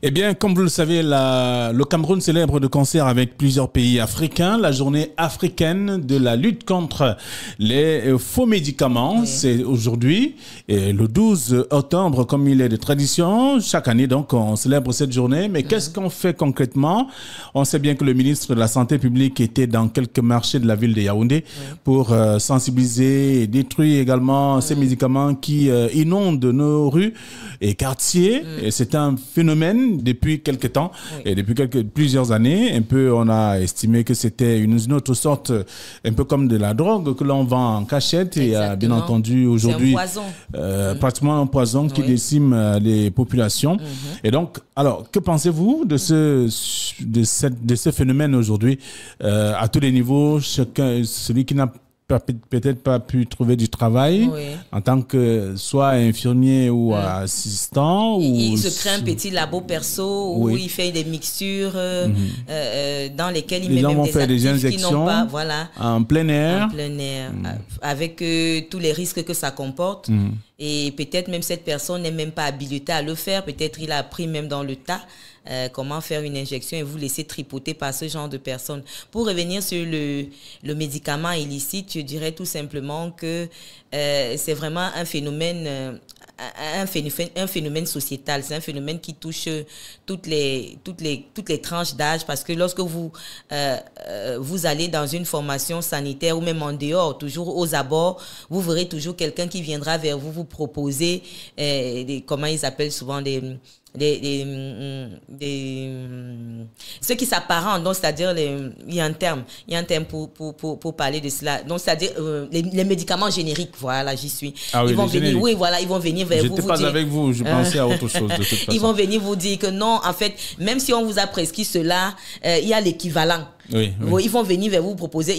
Eh bien, comme vous le savez, le Cameroun célèbre de concert avec plusieurs pays africains la journée africaine de la lutte contre les faux médicaments. Oui. C'est aujourd'hui, le 12 octobre, comme il est de tradition. Chaque année, donc, on célèbre cette journée. Mais qu'est-ce qu'on fait concrètement? On sait bien que le ministre de la Santé publique était dans quelques marchés de la ville de Yaoundé pour sensibiliser et détruire également ces médicaments qui inondent nos rues et quartiers. Et c'est un phénomène depuis quelques temps et depuis plusieurs années. Un peu, on a estimé que c'était une autre sorte, un peu comme de la drogue que l'on vend en cachette. Exactement. Et bien entendu, aujourd'hui, pratiquement un poison qui décime les populations. Et donc, alors, que pensez-vous de ce phénomène aujourd'hui à tous les niveaux? Celui qui n'a peut-être pas pu trouver du travail en tant que soit infirmier ou assistant. Il se crée un petit labo perso où il fait des mixtures dans lesquelles il met même des injections qui n'ont pas, en plein air. En plein air, avec tous les risques que ça comporte. Et peut-être même cette personne n'est même pas habilitée à le faire. Peut-être il a appris même dans le tas comment faire une injection et vous laisser tripoter par ce genre de personnes. Pour revenir sur le médicament illicite, je dirais tout simplement que c'est vraiment un phénomène sociétal. C'est un phénomène qui touche toutes les tranches d'âge, parce que lorsque vous allez dans une formation sanitaire ou même en dehors, toujours aux abords, vous verrez toujours quelqu'un qui viendra vers vous, vous proposer comment ils appellent souvent ceux qui s'apparentent, donc c'est-à-dire il y a un terme pour parler de cela, donc c'est-à-dire les médicaments génériques, voilà, j'y suis. Ils vont venir, ils vont venir vers vous. J'étais pas avec vous, je pensais à autre chose de toute façon. Ils vont venir vous dire que non, en fait, même si on vous a prescrit cela, il y a l'équivalent. Ils vont venir vers vous proposer.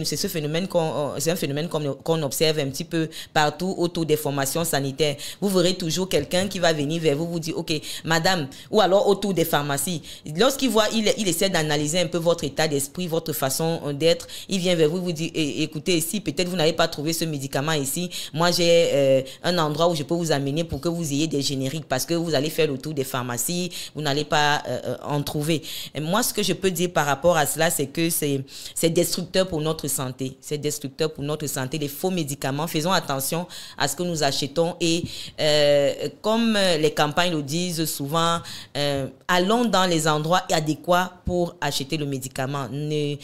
C'est ce phénomène qu'on observe un petit peu partout autour des formations sanitaires. Vous verrez toujours quelqu'un qui va venir vers vous, vous dire ok madame, ou alors autour des pharmacies. Lorsqu'il voit, il essaie d'analyser un peu votre état d'esprit, votre façon d'être. Il vient vers vous, vous dit écoutez, si peut-être vous n'avez pas trouvé ce médicament ici, moi j'ai un endroit où je peux vous amener pour que vous ayez des génériques, parce que vous allez faire le tour des pharmacies, vous n'allez pas en trouver. Et moi, ce que je peux dire par rapport à cela, c'est que c'est destructeur pour notre santé. C'est destructeur pour notre santé. Les faux médicaments, faisons attention à ce que nous achetons et comme les campagnes le disent souvent, allons dans les endroits adéquats pour acheter le médicament. Ne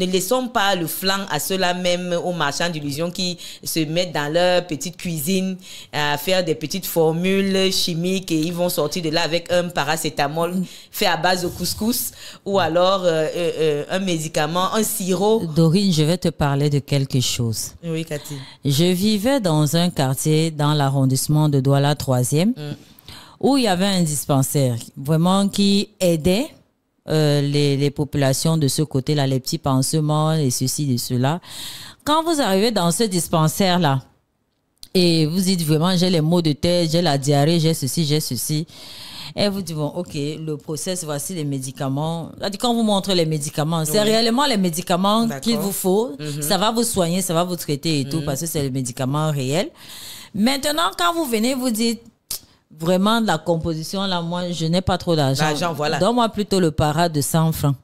laissons pas le flanc à ceux-là, même aux marchands d'illusions qui se mettent dans leur petite cuisine à faire des petites formules chimiques et ils vont sortir de là avec un paracétamol fait à base de couscous ou alors un médicament, un sirop. Dorine, je vais te parler de quelque chose. Oui, Cathy. Je vivais dans un quartier dans l'arrondissement de Douala 3e où il y avait un dispensaire vraiment qui aidait les populations de ce côté-là, les petits pansements et ceci et cela. Quand vous arrivez dans ce dispensaire-là et vous dites vraiment j'ai les maux de tête, j'ai la diarrhée, j'ai ceci, et vous dites, bon, ok, le process, voici les médicaments. Quand on vous montre les médicaments, c'est réellement les médicaments qu'il vous faut. Ça va vous soigner, ça va vous traiter et tout, parce que c'est les médicaments réels. Maintenant, quand vous venez, vous dites, vraiment, la composition, là, moi, je n'ai pas trop d'argent. Voilà. Donne-moi plutôt le para de 100 francs.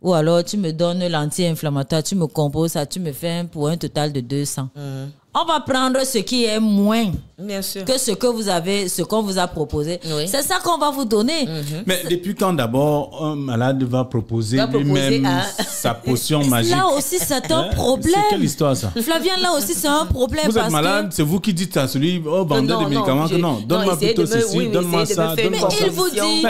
Ou alors, tu me donnes l'anti-inflammatoire, tu me composes ça, tu me fais pour un total de 200. On va prendre ce qui est moins que ce que vous avez, ce qu'on vous a proposé. C'est ça qu'on va vous donner. Mais depuis quand d'abord un malade va proposer lui-même sa potion magique? Là aussi, c'est un problème. C'est quelle histoire ça? Flavien, là aussi, c'est un problème. Vous êtes malade, c'est vous qui dites à celui vendeur des médicaments que non, donne-moi plutôt ceci, donne-moi ça. Mais il vous dit,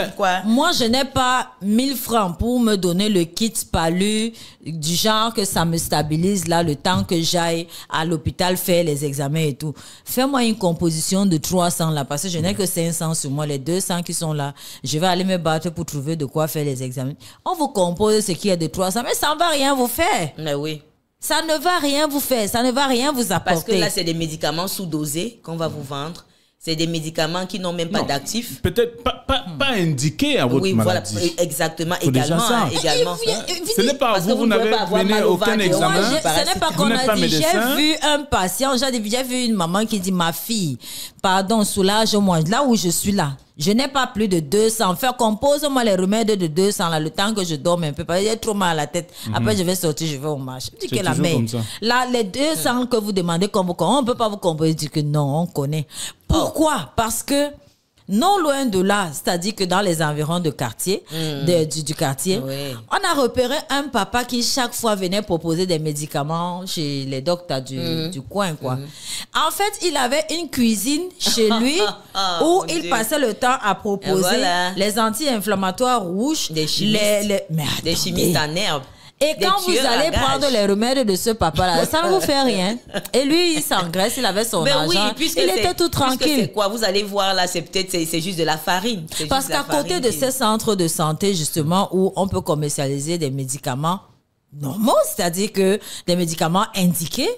moi, je n'ai pas 1000 francs pour me donner le kit palu du genre que ça me stabilise là le temps que j'aille à l'hôpital faire les examens et tout. Fais-moi une composition de 300 là, parce que je n'ai que 500 sur moi. Les 200 qui sont là, je vais aller me battre pour trouver de quoi faire les examens. On vous compose ce qui est de 300, mais ça ne va rien vous faire. Mais oui. Ça ne va rien vous faire, ça ne va rien vous apporter. Parce que là, c'est des médicaments sous-dosés qu'on va vous vendre. C'est des médicaments qui n'ont même pas d'actifs. Peut-être pas indiqués à votre maladie. Voilà, exactement. Également. Ce n'est pas vous n'avez mené aucun examen. Ce n'est pas qu'on a dit, j'ai vu un patient, j'ai vu une maman qui dit, ma fille, pardon, soulage-moi. Là où je suis là, je n'ai pas plus de 200. Compose-moi les remèdes de 200 là, le temps que je dorme un peu. Parce que j'ai trop mal à la tête. Après, je vais sortir, je vais au marché. Je dis que la mère. Là, les 200 que vous demandez, on ne peut pas vous composer. Je dis que non, on connaît. Pourquoi? Parce que non loin de là, c'est-à-dire que dans les environs de quartier, du quartier, on a repéré un papa qui chaque fois venait proposer des médicaments chez les docteurs du coin, quoi. En fait, il avait une cuisine chez lui où il passait le temps à proposer les anti-inflammatoires rouges, des chimistes, des chimistes en herbe. Et quand vous allez prendre les remèdes de ce papa-là, ça ne vous fait rien. Et lui, il s'engraisse, il avait son argent. Il était tout tranquille. C'est quoi? Vous allez voir là, c'est peut-être c'est juste de la farine. Parce qu'à côté de ces centres de santé, justement, où on peut commercialiser des médicaments normaux, c'est-à-dire que des médicaments indiqués,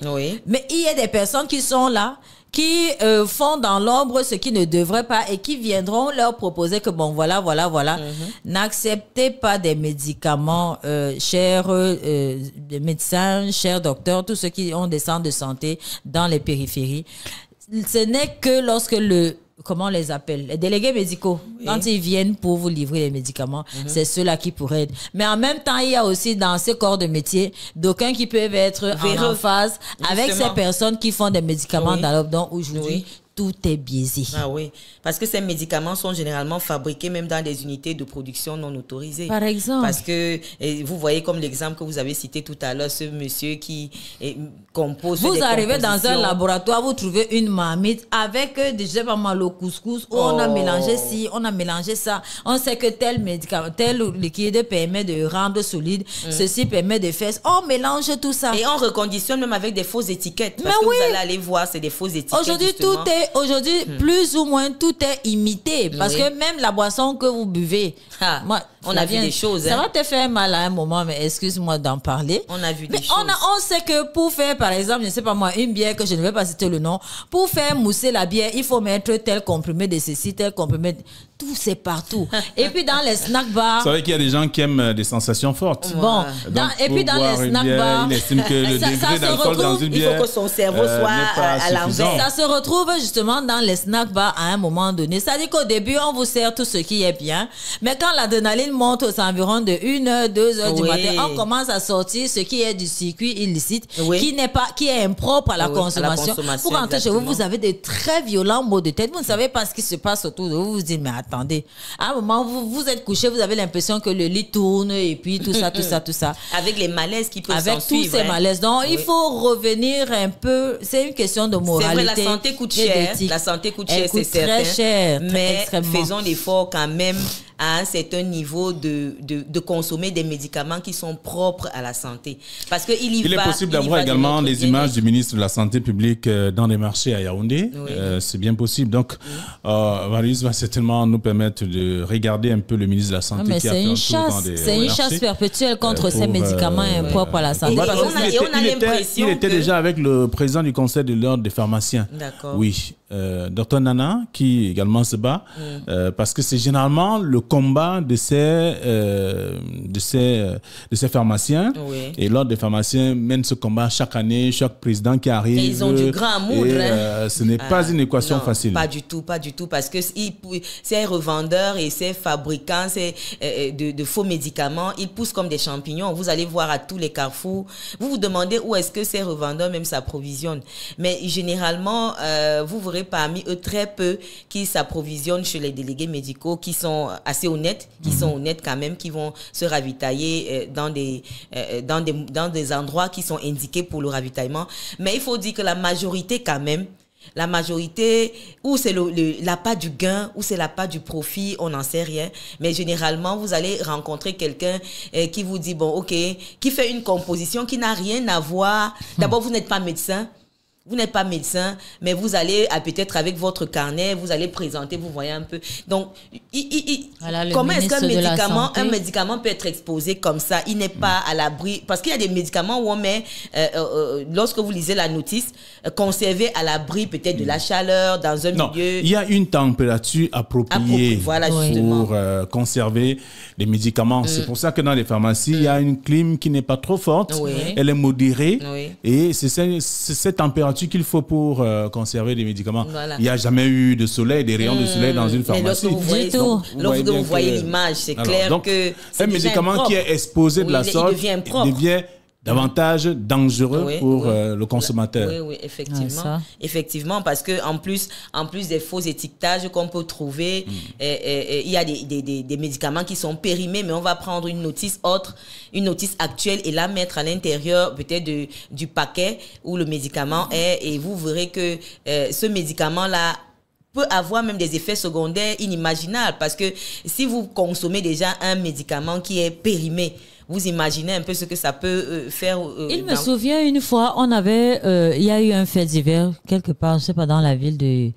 mais il y a des personnes qui sont là, qui font dans l'ombre ce qui ne devrait pas et qui viendront leur proposer que bon, voilà. N'acceptez pas des médicaments, chers des médecins, chers docteurs, tous ceux qui ont des centres de santé dans les périphéries. Ce n'est que lorsque comment on les appelle? Les délégués médicaux. Quand ils viennent pour vous livrer les médicaments, c'est ceux-là qui pourraient être. Mais en même temps, il y a aussi dans ces corps de métier d'aucuns qui peuvent être en phase avec ces personnes qui font des médicaments dans l'ordre. Donc aujourd'hui, tout est biaisé. Ah oui, parce que ces médicaments sont généralement fabriqués même dans des unités de production non autorisées. Par exemple. Parce que vous voyez comme l'exemple que vous avez cité tout à l'heure, ce monsieur qui compose. Vous arrivez dans un laboratoire, vous trouvez une marmite avec, je sais pas moi, le couscous, où on a mélangé ci, on a mélangé ça. On sait que tel médicament, tel liquide permet de rendre solide, ceci permet de faire. On mélange tout ça. Et on reconditionne même avec des fausses étiquettes. Parce que vous allez aller voir, c'est des fausses étiquettes. Aujourd'hui, plus ou moins, tout est imité. Parce que même la boisson que vous buvez, on a vu des choses. Ça va te faire mal à un moment, mais excuse-moi d'en parler. On a vu des choses. On sait que pour faire, par exemple, je ne sais pas moi, une bière que je ne vais pas citer le nom, pour faire mousser la bière, il faut mettre tel comprimé de ceci, tel comprimé. Tout, c'est partout. Et puis dans les snack bars. C'est vrai qu'il y a des gens qui aiment des sensations fortes. Bon, et puis dans les snack bars. Il estime que le degré d'alcool dans une bière. Il faut que son cerveau soit à l'envers. Ça se retrouve justement dans les snack bars à un moment donné. C'est-à-dire qu'au début, on vous sert tout ce qui est bien. Mais quand l'adrénaline monte aux environs de 1h, 2h du matin, on commence à sortir ce qui est du circuit illicite, qui est impropre à la consommation. Pour rentrer chez vous, vous avez des très violents maux de tête. Vous ne savez pas ce qui se passe autour de vous. Vous vous dites, mais attendez. À un moment, vous êtes couché, vous avez l'impression que le lit tourne et puis tout ça. Avec les malaises qui peuvent s'ensuivre. Avec tous ces malaises. Donc, il faut revenir un peu. C'est une question de moralité. C'est vrai, la santé coûte cher. La santé coûte cher, c'est certain. Très cher. Mais faisons l'effort quand même à un certain niveau de consommer des médicaments qui sont propres à la santé. Parce que il est possible d'avoir également les images du ministre de la Santé publique dans les marchés à Yaoundé. C'est bien possible. Donc, Marius va certainement nous permettre de regarder un peu le ministre de la Santé qui a fait un tour dans des marchés. C'est une chasse perpétuelle contre ces médicaments impropres à la santé. Il était déjà avec le président du conseil de l'ordre des pharmaciens. D'accord. Oui. Dr Nana qui également se bat parce que c'est généralement le combat de ces pharmaciens et l'ordre des pharmaciens mène ce combat chaque année, chaque président qui arrive. Et ils ont du grand amour. Ce n'est pas une équation facile. Pas du tout parce que ces revendeurs et ces fabricants de faux médicaments, ils poussent comme des champignons. Vous allez voir à tous les carrefours. Vous vous demandez où est-ce que ces revendeurs même s'approvisionnent. Mais généralement, vous verrez parmi eux très peu qui s'approvisionnent chez les délégués médicaux, qui sont assez honnêtes, quand même, qui vont se ravitailler dans des endroits qui sont indiqués pour le ravitaillement. Mais il faut dire que la majorité, ou c'est l'appât du gain, ou c'est l'appât du profit, on n'en sait rien. Mais généralement, vous allez rencontrer quelqu'un qui vous dit, bon, ok, qui fait une composition qui n'a rien à voir. D'abord, vous n'êtes pas médecin. Vous n'êtes pas médecin, mais vous allez peut-être avec votre carnet, vous allez présenter, vous voyez un peu. Donc, comment est-ce qu'un médicament peut être exposé comme ça? Il n'est pas à l'abri. Parce qu'il y a des médicaments où on met, lorsque vous lisez la notice, conservé à l'abri peut-être de la chaleur dans un milieu. Il y a une température appropriée voilà, pour conserver les médicaments. C'est pour ça que dans les pharmacies, il y a une clim qui n'est pas trop forte. Elle est modérée. Et c'est cette température qu'il faut pour conserver les médicaments. Voilà. Il n'y a jamais eu de soleil, des rayons de soleil dans une pharmacie. Lorsque vous voyez l'image, c'est clair que un médicament qui est exposé de la sorte devient davantage dangereux pour le consommateur. Oui, effectivement. Effectivement, parce que en plus des faux étiquetages qu'on peut trouver, il y a des médicaments qui sont périmés, mais on va prendre une notice autre, une notice actuelle et la mettre à l'intérieur peut-être du paquet où le médicament est, et vous verrez que ce médicament-là peut avoir même des effets secondaires inimaginables, parce que si vous consommez déjà un médicament qui est périmé, vous imaginez un peu ce que ça peut faire. Il me souvient une fois, il y a eu un fait divers quelque part, je sais pas, dans la ville de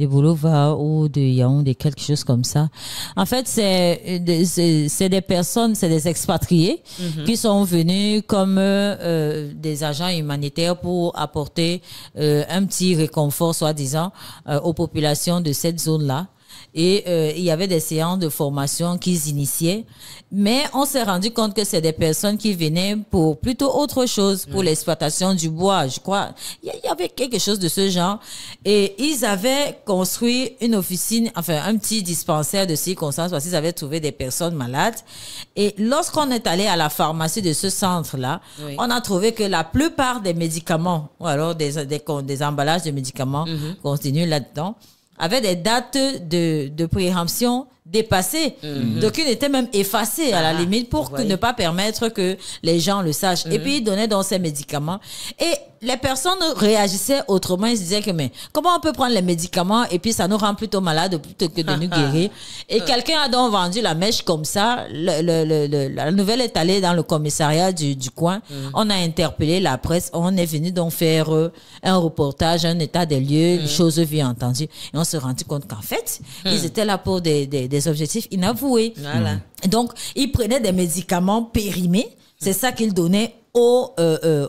Boulova ou de Yaoundé, quelque chose comme ça. En fait, c'est des personnes, c'est des expatriés qui sont venus comme des agents humanitaires pour apporter un petit réconfort, soi-disant, aux populations de cette zone-là. Et il y avait des séances de formation qu'ils initiaient, mais on s'est rendu compte que c'est des personnes qui venaient pour plutôt autre chose, pour l'exploitation du bois, je crois. Il y avait quelque chose de ce genre, et ils avaient construit une officine, enfin un petit dispensaire de circonstances, parce qu'ils avaient trouvé des personnes malades. Et lorsqu'on est allé à la pharmacie de ce centre-là, on a trouvé que la plupart des médicaments, ou alors des emballages de médicaments contenus là-dedans, avaient des dates de péremption dépassées. Donc, il était même effacé à la limite pour ne pas permettre que les gens le sachent. Et puis, ils donnaient donc ces médicaments. Et les personnes réagissaient autrement. Ils se disaient que, mais comment on peut prendre les médicaments et puis ça nous rend plutôt malades plutôt que de nous guérir? Et quelqu'un a donc vendu la mèche comme ça. La nouvelle est allée dans le commissariat du coin. On a interpellé la presse. On est venu donc faire un reportage, un état des lieux, choses vues, entendues. Et on s'est rendu compte qu'en fait, ils étaient là pour des objectifs inavoués. Voilà. Donc, ils prenaient des médicaments périmés. C'est ça qu'ils donnaient aux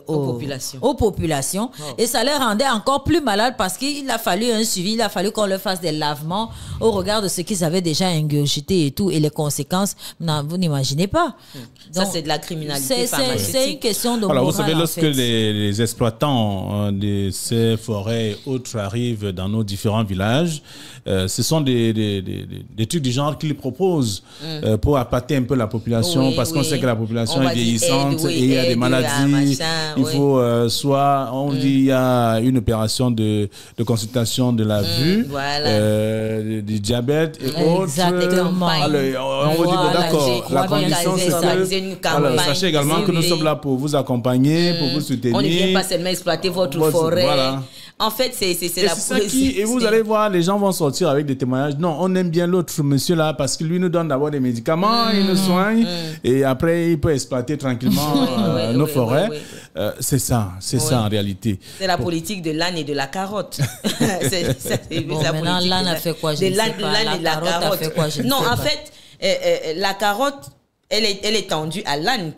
populations. Et ça les rendait encore plus malades parce qu'il a fallu un suivi, il a fallu qu'on leur fasse des lavements au regard de ce qu'ils avaient déjà ingurgité et tout. Et les conséquences, vous n'imaginez pas. Donc, ça, c'est de la criminalité pharmaceutique. C'est une question de morale. Alors, vous savez, lorsque les exploitants de ces forêts et autres arrivent dans nos différents villages, ce sont des trucs du genre qu'ils proposent pour appâter un peu la population, parce qu'on sait que la population est vieillissante et il y a des maladies. Il faut soit, on dit, il y a une opération de consultation de la vue, du diabète et autres. Exactement. Alors, on vous dit, d'accord, la condition c'est que... Alors, sachez également que nous sommes là pour vous accompagner, pour vous soutenir. On ne vient pas seulement exploiter votre forêt. Voilà. En fait, c'est la politique. Et vous allez voir, les gens vont sortir avec des témoignages. Non, on aime bien l'autre monsieur là parce que lui nous donne d'abord des médicaments, il nous soigne et après il peut exploiter tranquillement nos forêts. C'est ça en réalité. C'est la politique de l'âne et de la carotte. Maintenant, l'âne a fait quoi? Je ne sais pas. La carotte a fait quoi? Non, en fait, la carotte, elle est tendue à l'âne.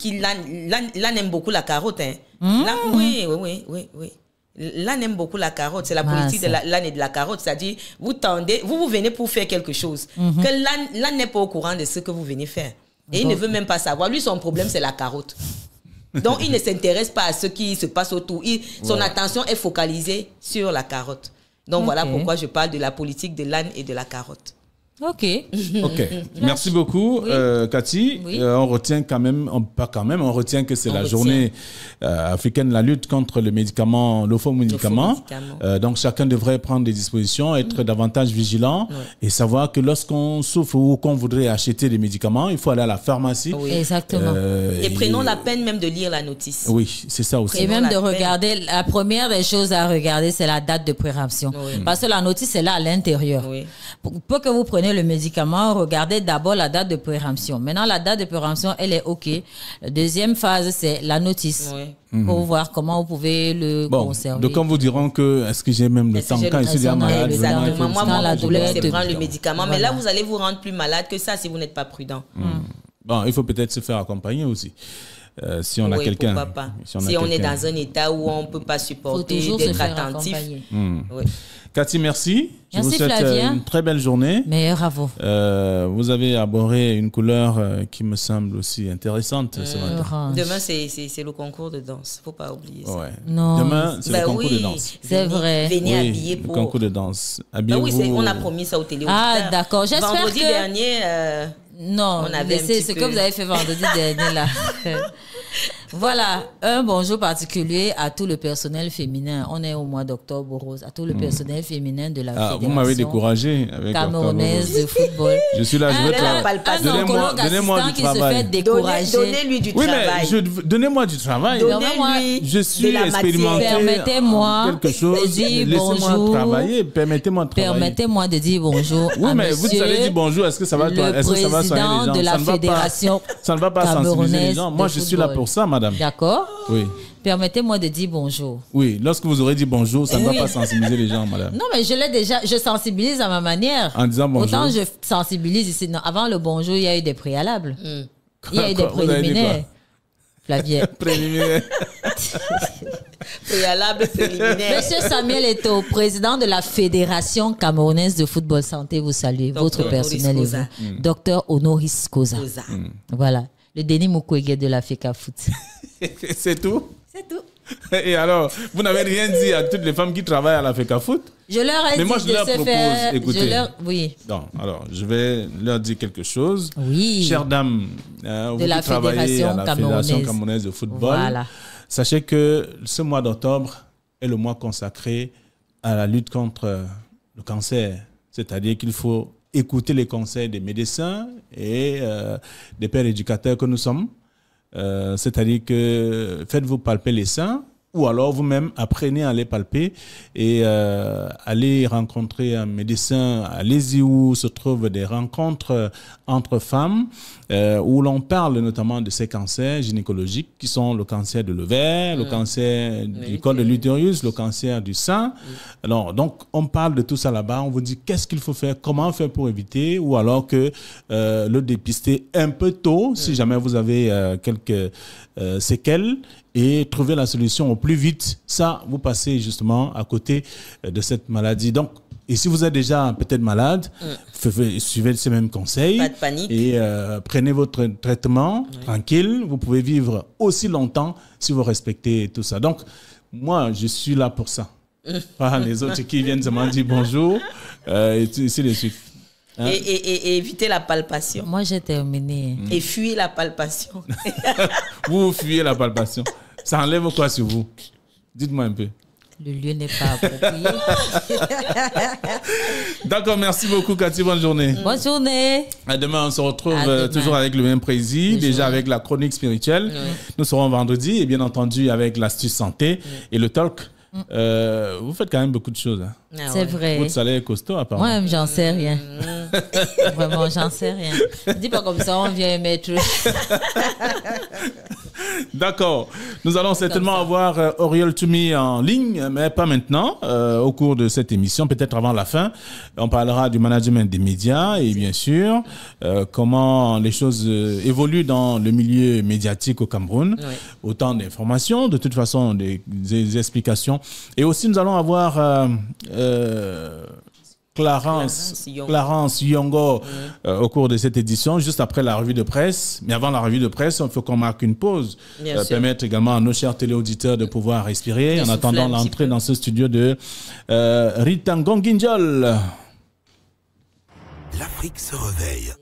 L'âne aime beaucoup la carotte. Oui. L'âne aime beaucoup la carotte. C'est la politique de l'âne et de la carotte. C'est-à-dire, vous venez pour faire quelque chose. Que l'âne n'est pas au courant de ce que vous venez faire. Et il ne veut même pas savoir. Lui, son problème, c'est la carotte. Donc, il ne s'intéresse pas à ce qui se passe autour. Son attention est focalisée sur la carotte. Donc, voilà pourquoi je parle de la politique de l'âne et de la carotte. Ok. Merci beaucoup, Cathy. On retient on retient que c'est la journée africaine de la lutte contre le faux médicament. Donc, chacun devrait prendre des dispositions, être davantage vigilant et savoir que lorsqu'on souffre ou qu'on voudrait acheter des médicaments, il faut aller à la pharmacie. Exactement. Et prenons la peine même de lire la notice. Oui, c'est ça aussi. Et même de regarder, la première des choses à regarder, c'est la date de péremption. Parce que la notice est là à l'intérieur. Pour que vous preniez donner le médicament, regardez d'abord la date de péremption. Maintenant, la date de péremption, elle est OK. La deuxième phase, c'est la notice. Pour voir comment vous pouvez le conserver. Donc, quand vous diront que, est-ce que j'ai même le temps quand je suis déjà malade? Exactement. Moi, mon problème, c'est prendre le médicament. Mais là, vous allez vous rendre plus malade que ça si vous n'êtes pas prudent. Bon, il faut peut-être se faire accompagner aussi. Si on a quelqu'un. Pourquoi pas. Si on est dans un état où on ne peut pas supporter d'être attentif. Cathy, merci. Je merci vous souhaite une très belle journée. Meilleur à vous. Vous avez abordé une couleur qui me semble aussi intéressante ce matin. Demain, c'est le concours de danse. Il ne faut pas oublier ça. Ouais. Non. Demain, c'est le concours de danse. C'est vrai. Venez habiller pour... le concours de danse. On a promis ça au télé. Ah, d'accord. J'espère vendredi dernier... non, c'est ce que vous avez fait vendredi dernier là. Voilà, un bonjour particulier à tout le personnel féminin. On est au mois d'octobre rose. À tout le personnel féminin de la Fédération. Vous m'avez découragé avec camerounaise de football. Je suis là, je vais travailler. Donnez-moi du travail. Donnez-lui du travail. Oui, mais donnez-moi du travail. Donnez-lui je suis expérimenté. Permettez-moi quelque chose. de dire bonjour. Travailler. Permettez-moi de travailler. Permettez-moi de dire bonjour. Oui, mais vous allez dire bonjour. Est-ce que ça va soigner les gens? De la Fédération. Ça ne va pas sensibiliser les gens. Moi, je suis là pour ça, madame. D'accord. Oui. Permettez-moi de dire bonjour. Oui, lorsque vous aurez dit bonjour, ça ne va pas sensibiliser les gens, madame. Non, mais je sensibilise à ma manière. En disant bonjour. Autant je sensibilise ici. Non, avant le bonjour, il y a eu des préalables. Il y a eu des préliminaires. Flavien. Préliminaire. Préalable, préliminaire. Monsieur Samuel Eto'o, président de la Fédération camerounaise de football santé, vous saluez. Votre personnel et vous. Docteur Honoris Causa. Voilà. Le Denis Mukwege de la FECA Foot. C'est tout? C'est tout. Et alors, vous n'avez rien dit à toutes les femmes qui travaillent à la FECA Foot? Je leur ai dit moi, je leur propose, écoutez. Oui. Non, alors, je vais leur dire quelque chose. Oui. Chères dames, vous de la qui travaillez à la Fédération camerounaise de football, sachez que ce mois d'octobre est le mois consacré à la lutte contre le cancer. C'est-à-dire qu'il faut écouter les conseils des médecins et des pères éducateurs que nous sommes. C'est-à-dire que faites-vous palper les seins ou alors vous-même apprenez à les palper et allez rencontrer un médecin. Allez-y où se trouvent des rencontres entre femmes où l'on parle notamment de ces cancers gynécologiques qui sont le cancer de l'ovaire, le cancer du col de l'utérus, le cancer du sein. Alors, donc, on parle de tout ça là-bas. On vous dit qu'est-ce qu'il faut faire, comment faire pour éviter ou alors que le dépister un peu tôt si jamais vous avez quelques séquelles et trouver la solution au plus vite. Ça, vous passez justement à côté de cette maladie. Donc, et si vous êtes déjà peut-être malade, suivez ces mêmes conseils. Pas de panique. Et prenez votre traitement tranquille. Vous pouvez vivre aussi longtemps si vous respectez tout ça. Donc, moi, je suis là pour ça. Pas les autres qui viennent seulement dire bonjour et ainsi de suite. Hein? Et éviter la palpation. Moi, j'ai terminé. Et fuir la palpation. Vous fuyez la palpation. Ça enlève quoi sur vous? Dites-moi un peu. Le lieu n'est pas approprié. D'accord, merci beaucoup Cathy, bonne journée. Bonne journée. À demain, on se retrouve toujours avec le même président, déjà avec la chronique spirituelle. Nous serons vendredi et bien entendu avec l'astuce santé et le talk. Vous faites quand même beaucoup de choses. Hein. C'est vrai. Votre salaire est costaud apparemment. Moi-même, j'en sais rien. Vraiment, j'en sais rien. Dis pas comme ça, on vient mettre. D'accord. Nous allons certainement avoir Oriol Toumi en ligne, mais pas maintenant. Au cours de cette émission, peut-être avant la fin, on parlera du management des médias et bien sûr comment les choses évoluent dans le milieu médiatique au Cameroun. Oui. Autant d'informations, de toute façon des explications. Et aussi nous allons avoir Clarence Yongo au cours de cette édition, juste après la revue de presse. Mais avant la revue de presse, il faut qu'on marque une pause. Permettre également à nos chers téléauditeurs de pouvoir respirer en attendant l'entrée dans ce studio de Rita Ngonginjol. L'Afrique se réveille.